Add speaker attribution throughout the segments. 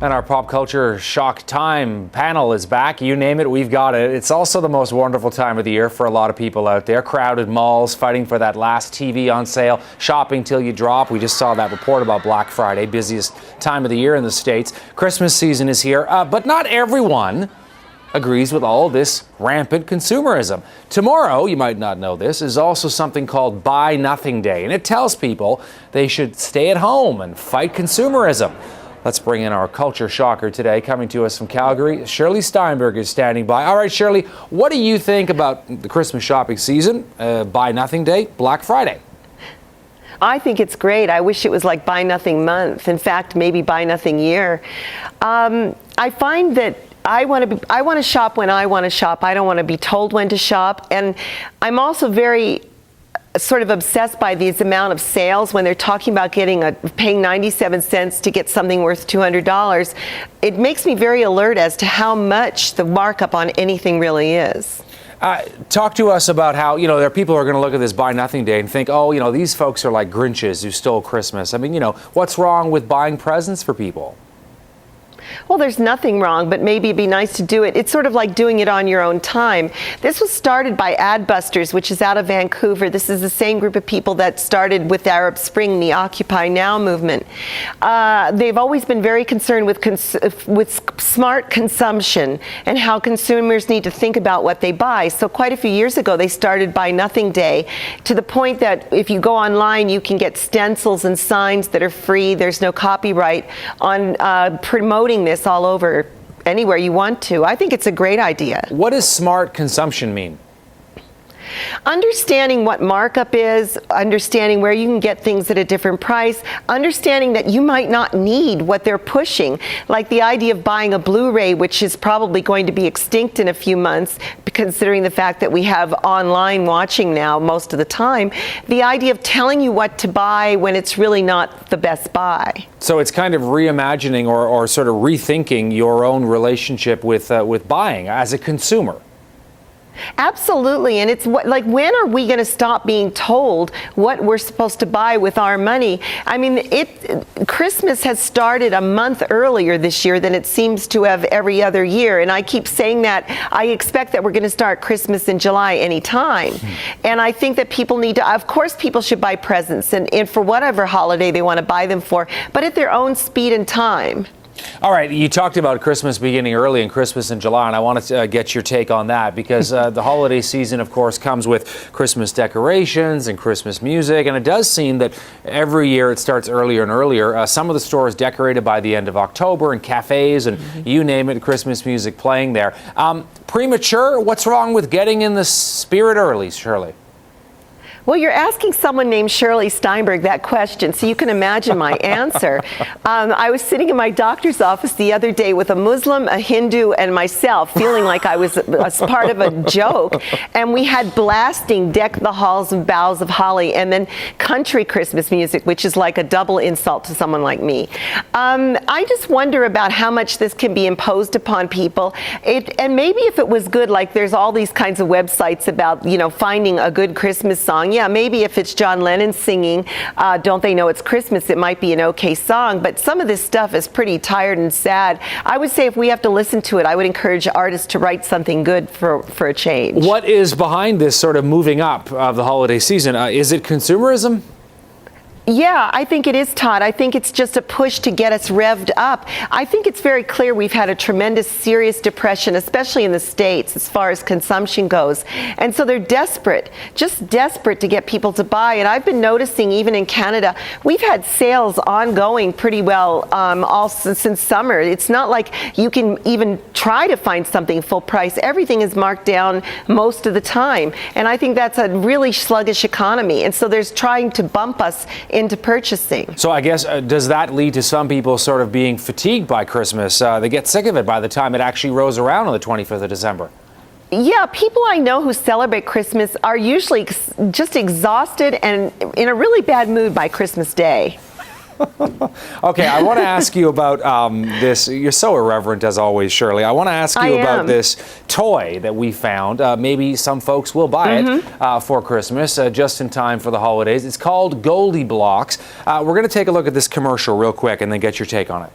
Speaker 1: And our pop culture shock time panel is back. You name it, we've got it. It's also the most wonderful time of the year for a lot of people out there. Crowded malls, fighting for that last TV on sale, shopping till you drop. We just saw that report about Black Friday, busiest time of the year in the States. Christmas season is here, but not everyone agrees with all this rampant consumerism. Tomorrow, you might not know this, is also something called Buy Nothing Day, and it tells people they should stay at home and fight consumerism. Let's bring in our culture shocker today, coming to us from Calgary. Shirley Steinberg is standing by. All right, Shirley, what do you think about the Christmas shopping season, Buy Nothing Day, Black Friday?
Speaker 2: I think it's great. I wish it was like Buy Nothing Month. In fact, maybe Buy Nothing Year. I find that I want to shop when I want to shop. I don't want to be told when to shop. And I'm also very sort of obsessed by these amount of sales when they're talking about paying 97 cents to get something worth $200. It makes me very alert as to how much the markup on anything really is.
Speaker 1: Talk to us about how, there are people who are going to look at this Buy Nothing Day and think, these folks are like Grinches who stole Christmas. I mean, what's wrong with buying presents for people?
Speaker 2: Well, there's nothing wrong, but maybe it'd be nice to do it. It's sort of like doing it on your own time. This was started by Adbusters, which is out of Vancouver. This is the same group of people that started with Arab Spring, the Occupy Now movement. They've always been very concerned with smart consumption and how consumers need to think about what they buy. So quite a few years ago, they started Buy Nothing Day, to the point that if you go online, you can get stencils and signs that are free. There's no copyright on promoting this all over anywhere you want to. I think it's a great idea.
Speaker 1: What does smart consumption mean?
Speaker 2: Understanding what markup is, understanding where you can get things at a different price, understanding that you might not need what they're pushing, like the idea of buying a Blu-ray, which is probably going to be extinct in a few months, considering the fact that we have online watching now most of the time. The idea of telling you what to buy when it's really not the best buy.
Speaker 1: So it's kind of reimagining or sort of rethinking your own relationship with buying as a consumer.
Speaker 2: Absolutely, and it's like, when are we going to stop being told what we're supposed to buy with our money? I mean, Christmas has started a month earlier this year than it seems to have every other year, and I keep saying that I expect that we're going to start Christmas in July anytime. And I think that people need to, of course, people should buy presents and for whatever holiday they want to buy them for, but at their own speed and time.
Speaker 1: All right, you talked about Christmas beginning early and Christmas in July, and I wanted to get your take on that because the holiday season, of course, comes with Christmas decorations and Christmas music, and it does seem that every year it starts earlier and earlier. Some of the stores decorated by the end of October, and cafes, and you name it, Christmas music playing there. Premature? What's wrong with getting in the spirit early, Shirley?
Speaker 2: Well, you're asking someone named Shirley Steinberg that question, so you can imagine my answer. I was sitting in my doctor's office the other day with a Muslim, a Hindu, and myself, feeling like I was part of a joke. And we had blasting Deck the Halls of Boughs of Holly and then country Christmas music, which is like a double insult to someone like me. I just wonder about how much this can be imposed upon people. And maybe if it was good, like there's all these kinds of websites about, finding a good Christmas song. Yeah, maybe if it's John Lennon singing Don't They Know It's Christmas, it might be an okay song, but some of this stuff is pretty tired and sad. I would say if we have to listen to it, I would encourage artists to write something good for a change.
Speaker 1: What is behind this sort of moving up of the holiday season? Is it consumerism?
Speaker 2: Yeah, I think it is, Todd. I think it's just a push to get us revved up. I think it's very clear we've had a tremendous, serious depression, especially in the States, as far as consumption goes. And so they're desperate, just desperate to get people to buy. And I've been noticing, even in Canada, we've had sales ongoing pretty well all since summer. It's not like you can even try to find something full price. Everything is marked down most of the time. And I think that's a really sluggish economy. And so there's trying to bump us into purchasing.
Speaker 1: So I guess, does that lead to some people sort of being fatigued by Christmas? They get sick of it by the time it actually rolls around on the 25th of December.
Speaker 2: Yeah, people I know who celebrate Christmas are usually just exhausted and in a really bad mood by Christmas Day.
Speaker 1: Okay, I want to ask you about this. You're so irreverent as always, Shirley. I want to ask you about this toy that we found. Maybe some folks will buy it for Christmas, just in time for the holidays. It's called Goldie Blocks. We're going to take a look at this commercial real quick and then get your take on it.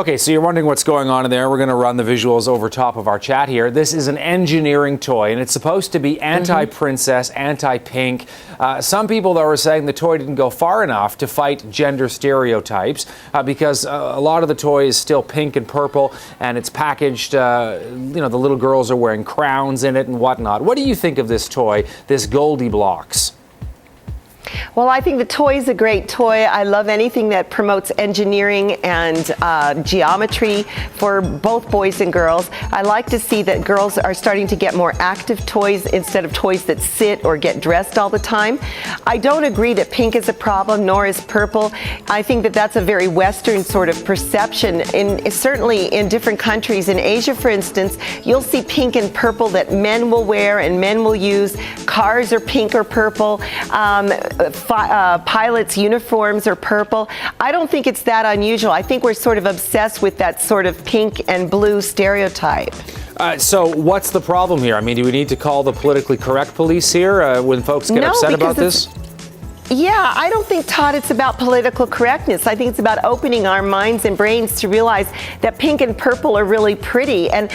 Speaker 1: Okay, so you're wondering what's going on in there. We're going to run the visuals over top of our chat here. This is an engineering toy, and it's supposed to be anti-princess, anti-pink. Some people, though, are saying the toy didn't go far enough to fight gender stereotypes because a lot of the toy is still pink and purple, and it's packaged, the little girls are wearing crowns in it and whatnot. What do you think of this toy, this Goldilocks?
Speaker 2: Well, I think the toy is a great toy. I love anything that promotes engineering and geometry for both boys and girls. I like to see that girls are starting to get more active toys instead of toys that sit or get dressed all the time. I don't agree that pink is a problem, nor is purple. I think that that's a very Western sort of perception. Certainly in different countries, in Asia, for instance, you'll see pink and purple that men will wear and men will use. Cars are pink or purple. Pilots' uniforms are purple. I don't think it's that unusual. I think we're sort of obsessed with that sort of pink and blue stereotype.
Speaker 1: So what's the problem here? I mean, do we need to call the politically correct police here when folks get upset about this?
Speaker 2: Yeah, I don't think, Todd, it's about political correctness. I think it's about opening our minds and brains to realize that pink and purple are really pretty. And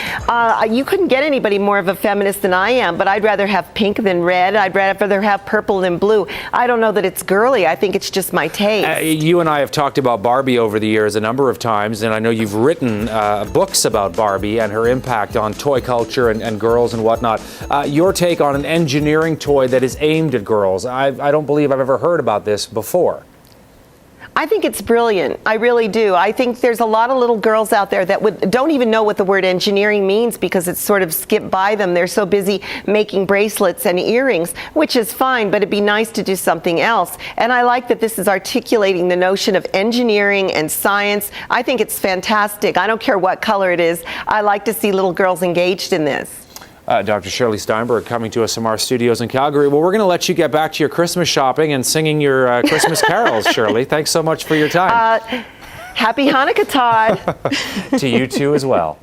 Speaker 2: you couldn't get anybody more of a feminist than I am, but I'd rather have pink than red. I'd rather have purple than blue. I don't know that it's girly. I think it's just my taste.
Speaker 1: You and I have talked about Barbie over the years a number of times, and I know you've written books about Barbie and her impact on toy culture and girls and whatnot. Your take on an engineering toy that is aimed at girls. I don't believe I've ever heard about this before.
Speaker 2: I think it's brilliant. I really do. I think there's a lot of little girls out there that don't even know what the word engineering means because it's sort of skipped by them. They're so busy making bracelets and earrings, which is fine, but it'd be nice to do something else. And I like that this is articulating the notion of engineering and science. I think it's fantastic. I don't care what color it is. I like to see little girls engaged in this.
Speaker 1: Dr. Shirley Steinberg coming to us from our studios in Calgary. Well, we're going to let you get back to your Christmas shopping and singing your Christmas carols, Shirley. Thanks so much for your time.
Speaker 2: Happy Hanukkah, Todd.
Speaker 1: To you too as well.